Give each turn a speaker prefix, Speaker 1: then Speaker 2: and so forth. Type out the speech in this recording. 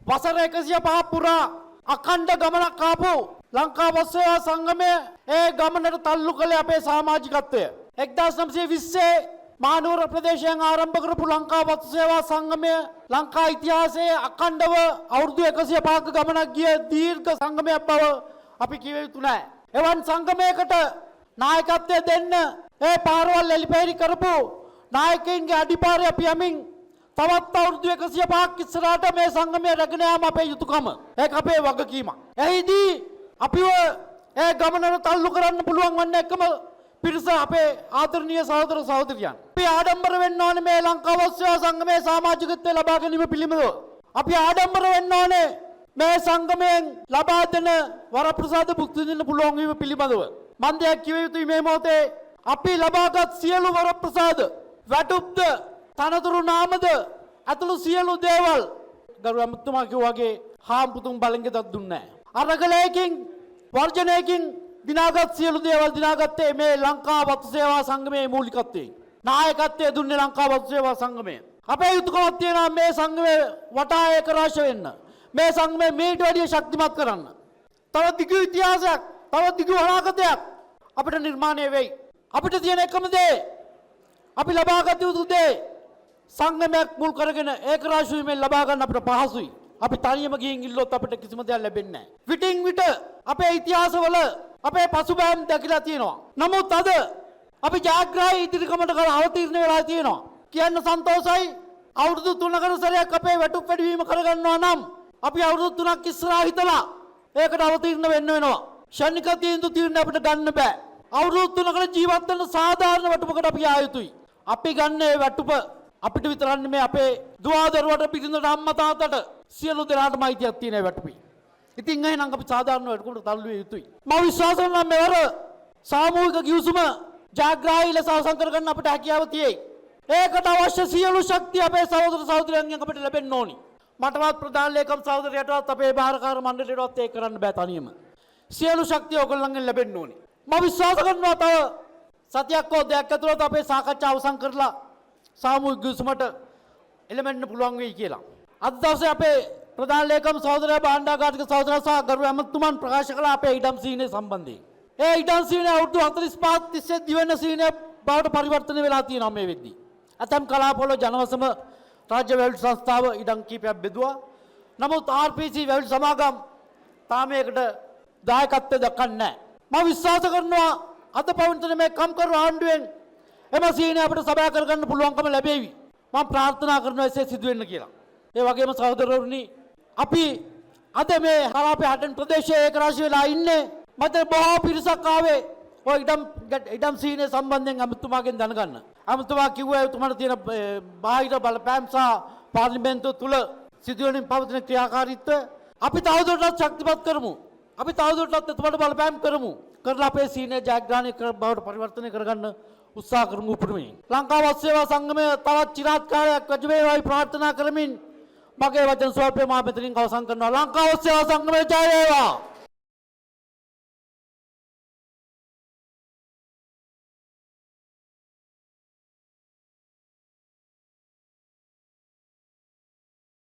Speaker 1: වසර 105 පුරා අඛණ්ඩ ගමනක් ආපු ලංකා බස් සේවා සංගමය ඒ ගමනට තල්ලු කළේ අපේ සමාජිකත්වය. 1920 මානවර ප්‍රදේශයෙන් ආරම්භ කරපු ලංකා බස් සේවා සංගමය ලංකා ඉතිහාසයේ අඛණ්ඩව අවුරුදු 105ක ගමනක් ගිය දීර්ඝ සංගමයක් බව අපි කිව යුතු නැහැ. එවන් සංගමයකට නායකත්වය දෙන්න ඒ පාරවල් එලිපෙහෙලි කරපු නායකයින්ගේ අඩිපාරය පියමින් තවත් අවුරුදු 105ක් ඉස්සරහට මේ සංගමය රැගෙන යාම අපේ යුතුයකම. ඒක අපේ වගකීමක්. එහිදී අපිව ඒ ගමනට තල්ලු කරන්න පුළුවන් වන්නේ එකම පිරිස අපේ ආදරණීය සහෝදර සහෝදරියන්. අපි ආඩම්බර වෙන්න ඕනේ මේ ලංකා බස් සේවා සංගමයේ සමාජිකත්වය ලබා ගැනීම පිළිබඳව. අපි ආඩම්බර වෙන්න ඕනේ මේ සංගමයෙන් ලබා දෙන වරප්‍රසාද භුක්ති විඳින්න පුළුවන් වීම පිළිබඳව. මම දෙයක් කිව යුතුයි මේ මොහොතේ අපි ලබාගත් සියලු වරප්‍රසාද වැටුප්ද තනතුරු නාමද අතුළු සියලු දේවල් ගරු අමුතුමා කිව්වා වගේ හාම්පුතුන් බලංගෙදක් දුන්නේ නැහැ. අරගලයකින් වර්ජනයකින් දිනාගත් සියලු දේවල් දිනාගත්තේ මේ ලංකා බස් සේවා සංගමයේ මූලිකත්වයෙන්. නායකත්වයේ දුන්නේ ලංකා බස් සේවා සංගමය. අපේ යුතුයකමක් තියෙනවා මේ සංගමයේ වටා ඒකරාශ වෙන්න. මේ සංගමය මේට වැඩිය ශක්තිමත් කරන්න. තව දිගු ඉතිහාසයක්, තව දිගු අනාගතයක් අපිට නිර්මාණය වෙයි. අපිට තියෙන එකම දේ අපි ලබාගත යුතු දේ සංගමයක් මුල් කරගෙන ඒකරාශ වීමෙන් ලබා ගන්න අපිට පහසුයි. අපි තනියම ගිහින් ඉල්ලුවොත් අපිට කිසිම දෙයක් ලැබෙන්නේ නැහැ. විටින් විට අපේ ඉතිහාසවල අපේ පසුබෑම් දැකලා තියෙනවා. නමුත් අද අපි ජාග්‍රහී ඉදිරිකමට කරලා අවතීර්ණ වෙලා තියෙනවා. කියන්න සන්තෝෂයි. අවුරුදු 3කට සැරයක් අපේ වැටුප් වැඩිවීම කරගන්නවා නම් අපි අවුරුදු 3ක් ඉස්සරහා හිතලා ඒකට අවතීර්ණ වෙන්න වෙනවා. ශනික තීන්දුව අපිට ගන්න බෑ. අවුරුදු 3කට ජීවත් වෙන සාධාරණ වැටුපකට අපි ආ යුතුයි. අපි ගන්න මේ වැටුප අපිට විතරක් නෙමෙයි අපේ දුවා දරුවට පිටින්දට අම්මා තාත්තට සියලු දෙනාටම අයිතියක් තියෙන වැටුපයි. ඉතින් එහෙනම් අපි සාධාරණ වැටුපකට තල්ලු වෙ යුතුයි. මම විශ්වාස කරනවා මෙවර සාමූහික ගිවිසුම ජාග්‍රහී ලෙස අවසන් කරගන්න අපිට හැකියාව තියෙයි. ඒකට අවශ්‍ය සියලු ශක්තිය අපේ සහෝදර සහෝදරියන්ගෙන් අපිට ලැබෙන්න ඕනි. මටවත් ප්‍රධාන ලේකම් සහෝදරයටවත් අපේ භාරකාර මණ්ඩලයටවත් ඒක කරන්න බෑ තනියම. සියලු ශක්තිය ඔයගොල්ලන්ගෙන් ලැබෙන්න ඕනි. මම විශ්වාස කරනවා තව සතියක් හෝ දෙකක් ඇතුළත අපේ සාකච්ඡා අවසන් කරලා සාමූහික ගිවිසුමට එළඹෙන්න පුළුවන් වෙයි කියලා. අද දවසේ අපේ ප්‍රධාන ලේකම් සහෝදරයා භාණ්ඩාගාරික සහෝදරයා සහ ගරු ඇමතුමන් ප්‍රකාශ කළ අපේ ඉඩම් සීනේ සම්බන්ධයෙන්. ඒ ඉඩම් සීනේ අවුරුදු 45 තිස්සේ දිවෙන සීනේ බවට පරිවර්තනය වෙලා තියෙනවා මේ වෙද්දී. ඇතම් කලාපවල ජනවසම රාජ්‍ය වැවිලි සංස්ථාව ඉඩම් කීපයක් බෙදුවා. නමුත් RPC වැවිලි සමාගම් තාම ඒකට දායකත්වය දක්වන්නේ නැහැ. මම විශ්වාස කරනවා අද පවතින මේ කම්කරු ආණ්ඩුවෙන් එම සීනේ අපිට සබයා කරගන්න පුළුවන්කම ලැබෙවි. මම ප්‍රාර්ථනා කරනවා එසේ සිදු වෙන්න කියලා. ඒ වගේම සහෝදරවරුනි අපි අද මේ කලාපයේ හටන් ප්‍රදේශයේ ඒකරාශී වෙලා ඉන්නේ. මට බොහෝ පිරිසක් ආවේ ඔය ඉඩම් සීනේ සම්බන්ධයෙන් අමුතුමාගෙන් දැනගන්න. අමුතුමා කිව්වා එතුමාට තියෙන බාහිර බලපෑම් සහ පාර්ලිමේන්තුව තුල සිදුවෙමින් පවතින ක්‍රියාකාරීත්වය අපි තවදුරටත් ශක්තිමත් කරමු. අපි තවදුරටත් එතුමාට බලපෑම් කරමු. කරලා අපේ සීනේ ජයග්‍රහණය බවට පරිවර්තනය කරගන්න උත්සාහ කරමු උපරිමයෙන්. ලංකා බස් සේවා සංගමය තවත් চিරාත් කාලයක් වැඩි වේවායි ප්‍රාර්ථනා කරමින් මගේ වචන ස්වල්පේ මා මෙතනින් අවසන් කරනවා. ලංකා බස් සේවා සංගමය ජය වේවා.